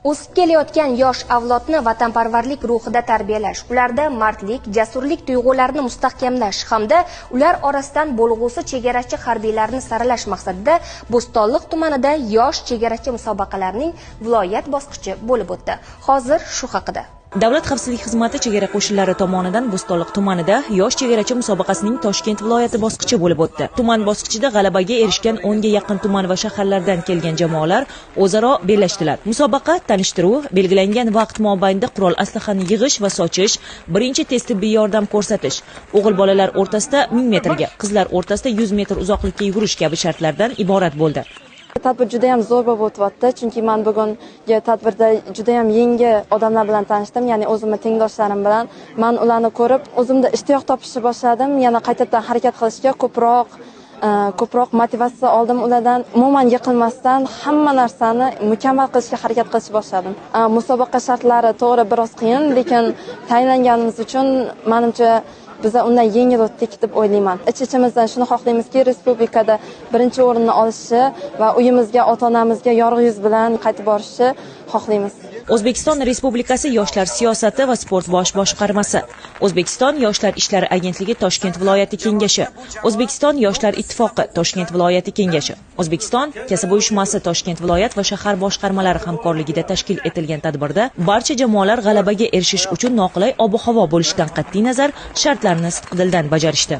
O'sib kelayotgan yosh avlodni vatanparvarlik ruhida tarbiyalash, ularda mardlik, jasurlik tuyg'ularini mustahkamlash hamda ular orasidan bo'lg'usi chegarachi harbiylarni saralash maqsadida Bo'stonliq tumanida yosh chegarachi musobaqalarining viloyat bosqichi bo'lib o'tdi. Hozir shu haqida. Davlat xavfsizlik xizmati chegara qo'shinlari tomonidan Bo'stonliq tumanida yosh chegarachi musobaqasining Toshkent viloyati bosqichi bo'lib o'tdi. Tuman bosqichida g'alabaga erishgan 10 ga yaqin tuman va shaharlardan kelgan jamoalar o'zaro bellashdilar. Musobaqa tanishtiruv, belgilangan vaqt mobaynida qurol aslahani yig'ish va sochish, birinchi tez tibbiy yordam ko'rsatish, o'g'il bolalar o'rtasida 1000 metrga, qizlar o'rtasida 100 metr uzoqlikka yugurish kabi shartlardan iborat bo'ldi. Tadbir juda ham zo'r bo'lib o'tyapti, chunki men bugungi tadbirda juda ham yangi odamlar bilan tanishdim, ya'ni o'zimning tengdoshlarim bilan. Men ularni ko'rib, o'zimda ishtiyoq topishni boshladim, yana qaytadan harakat qilishga ko'proq motivatsiya oldim ulardan. Umuman yiqilmasdan hamma narsani mukammal qilishga harakat qilishni boshladim. Musobaqa shartlari to'g'ri biroz qiyin, lekin tayinlanganimiz uchun menimcha biz undan yengil o'tdik deb o'ylayman. Ich-ichimizdan shuni xohlaymizki, respublikada birinchi o'rinni olishi va uyimizga, ota-onamizga yorug' yuz bilan qaytib borishni xohlaymiz. O'zbekiston Respublikasi Yoshlar siyosati va sport bosh boshqarmasi, O'zbekiston Yoshlar ishlari agentligi Toshkent viloyati kengashi, O'zbekiston Yoshlar ittifoqi Toshkent viloyati kengashi, O'zbekiston kasb uyushmasi Toshkent viloyat va shahar boshqarmalari hamkorligida tashkil etilgan tadbirda barcha jamoalar g'alabaga erishish uchun noqulay ob-havo bo'lishidan qat'iy nazar shartlarni sidqidildan bajarishdi.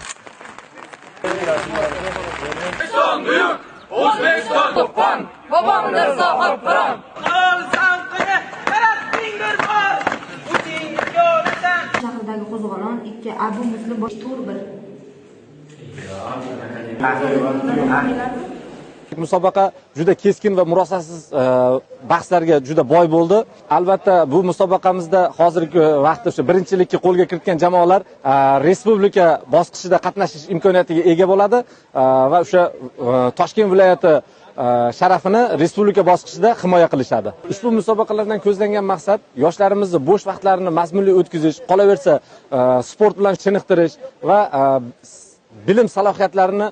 O'zbekiston buyuk, O'zbekiston to'pon, bobomdir sohib biron. Shahardagi qo'zg'olon 2 Abu Muslim bosh tur 1. Musobaqa juda keskin va murosasiz bahslarga juda boy bo'ldi. Albatta bu musobaqamizda hozirgi vaqtda o'sha birinchilikka qo'lga kiritgan jamoalar respublika bosqichida qatnashish imkoniyatiga ega bo'ladi va o'sha Toshkent viloyati sharafini respublika bosqichida himoya qilishadi. Ushbu musobaqalardan ko'zlangan maqsad yoshlarimizni bo'sh vaqtlarini mazmunli o'tkazish, qolaversa sport bilan chiniqtirish va bilim salohiyatlarini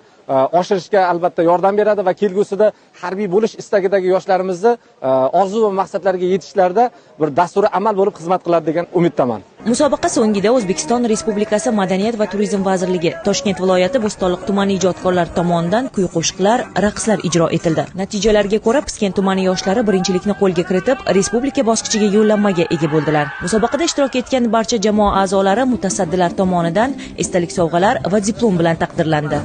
oshirishga albatta yordam beradi va kelgusida harbiy bo'lish istagidagi yoshlarimizni orzu va maqsadlariga yetishlarida bir dasturi amal bo'lib xizmat qiladi degan umiddaman. Musobaqa so'ngida O'zbekiston Respublikasi Madaniyat va turizm vazirligi Toshkent viloyati Bo'stonliq tumani ijodkorlari tomonidan kuy-qo'shiqlar, raqslar ijro etildi. Natijalarga ko'ra Piskent tumani yoshlari birinchilikni qo'lga kiritib, respublika bosqichiga yo'llanmaga ega bo'ldilar. Musobaqada ishtirok etgan barcha jamoa a'zolari mutasaddilar tomonidan esdalik sovg'alar va diplom bilan taqdirlandi.